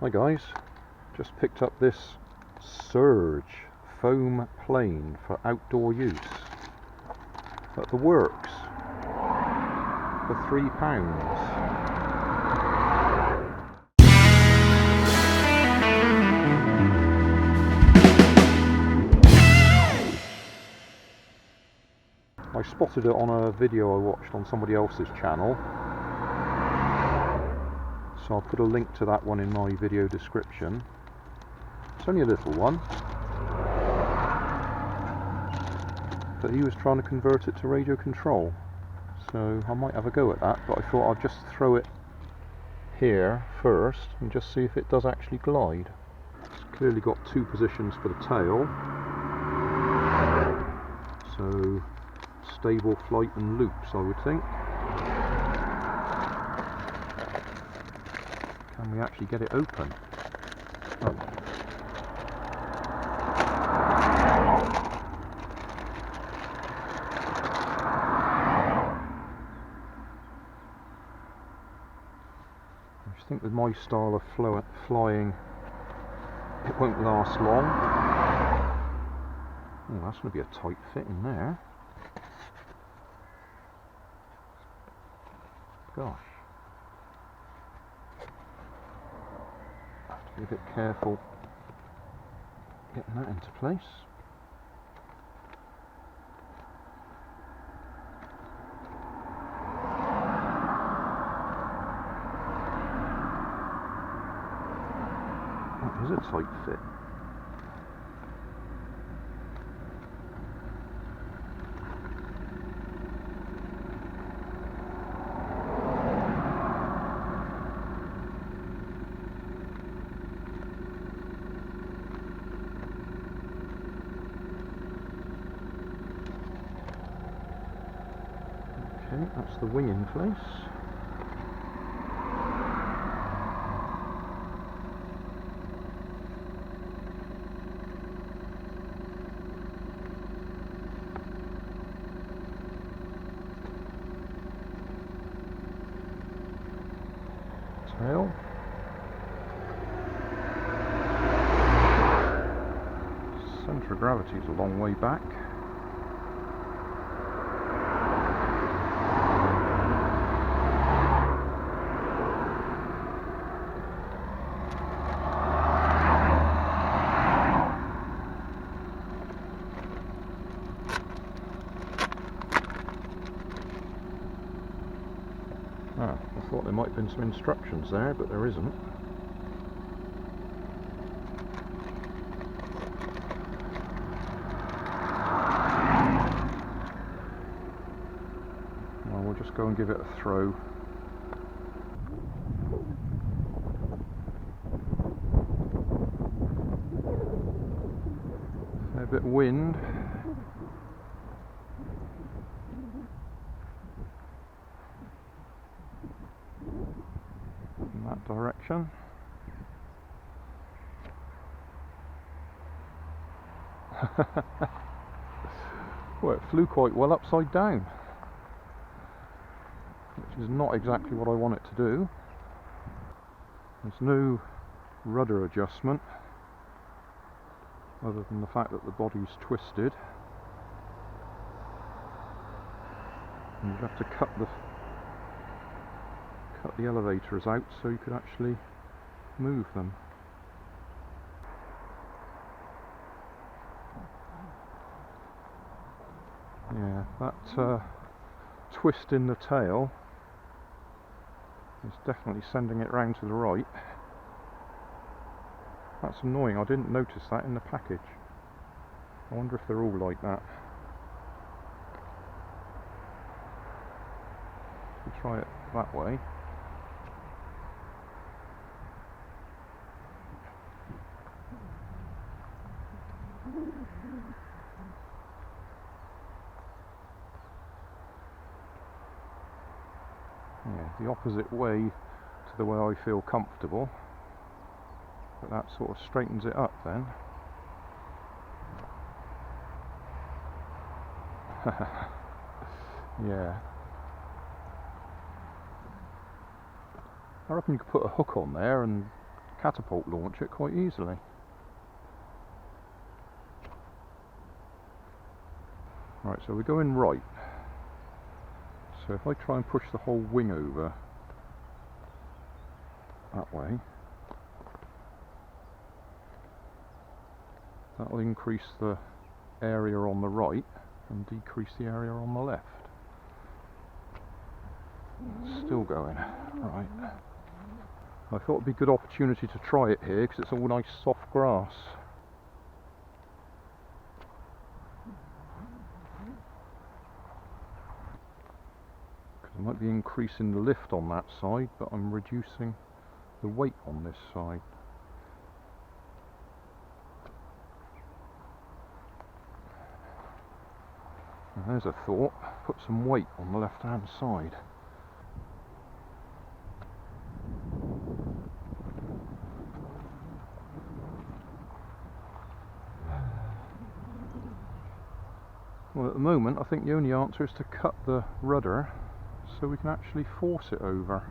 Hi guys, just picked up this Surge foam plane for outdoor use at the works for £3. I spotted it on a video I watched on somebody else's channel, so I'll put a link to that one in my video description. It's only a little one, but he was trying to convert it to radio control, so I might have a go at that, but I thought I'd just throw it here first and just see if it does actually glide. It's clearly got two positions for the tail, so stable flight and loops, I would think. Can we actually get it open? Oh. I just think with my style of flying, it won't last long. Oh, that's going to be a tight fit in there. Gosh. Have to be a bit careful getting that into place. That is a tight fit. Okay, that's the wing in place. Tail. Centre of gravity is a long way back. Ah, I thought there might have been some instructions there, but there isn't. Well, we'll just go and give it a throw. A bit of wind. In that direction. Well, it flew quite well upside down, which is not exactly what I want it to do. There's no rudder adjustment other than the fact that the body's twisted. And you'd have to cut the elevators out so you could actually move them. Yeah, that twist in the tail is definitely sending it round to the right. That's annoying, I didn't notice that in the package. I wonder if they're all like that. We'll try it that way. Yeah, the opposite way to the way I feel comfortable, but that sort of straightens it up then. Yeah. I reckon you could put a hook on there and catapult launch it quite easily. Right, so we're going right. So if I try and push the whole wing over that way, that'll increase the area on the right and decrease the area on the left. Still going. Right. I thought it'd be a good opportunity to try it here because it's all nice soft grass. Because I might be increasing the lift on that side, but I'm reducing the weight on this side. And there's a thought, put some weight on the left hand side. Well, at the moment I think the only answer is to cut the rudder so we can actually force it over.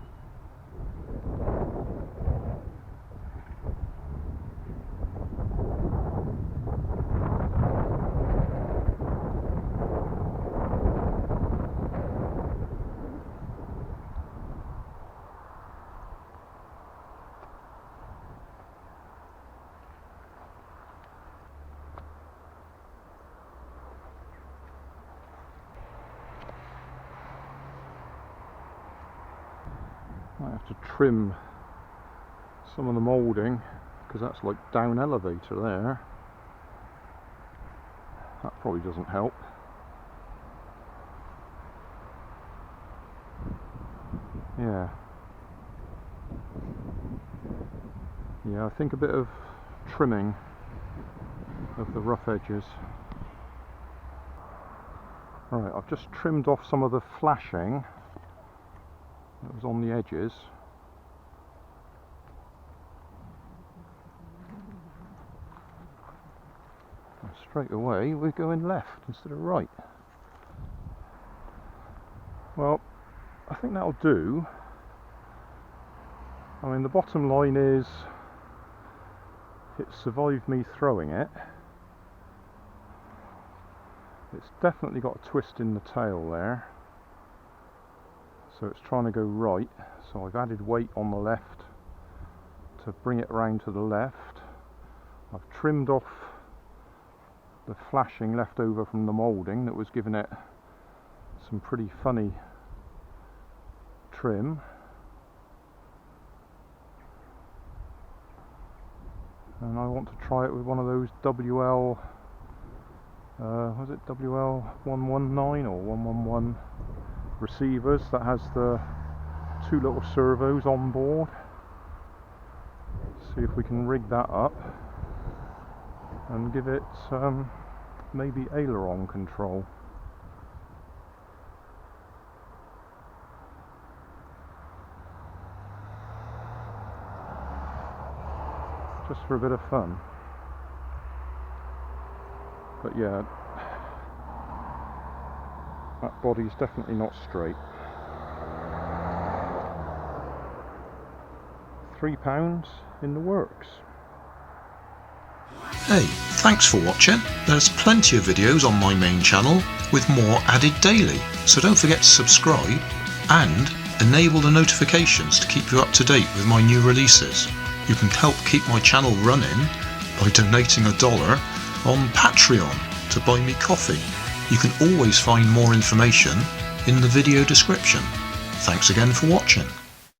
Might have to trim some of the moulding because that's like down elevator there. That probably doesn't help. Yeah, I think a bit of trimming of the rough edges. Right, I've just trimmed off some of the flashing that was on the edges. And straight away we're going left instead of right. Well, I think that'll do. I mean, the bottom line is it survived me throwing it. It's definitely got a twist in the tail there. So it's trying to go right, so I've added weight on the left to bring it around to the left. I've trimmed off the flashing left over from the moulding that was giving it some pretty funny trim. And I want to try it with one of those WL, was it WL119 or 111 receivers that has the two little servos on board. See if we can rig that up and give it maybe aileron control. Just for a bit of fun. But yeah, that body's definitely not straight. £3 in the works. Hey, thanks for watching. There's plenty of videos on my main channel with more added daily, so don't forget to subscribe and enable the notifications to keep you up to date with my new releases. You can help keep my channel running by donating $1 on Patreon to buy me coffee. You can always find more information in the video description. Thanks again for watching.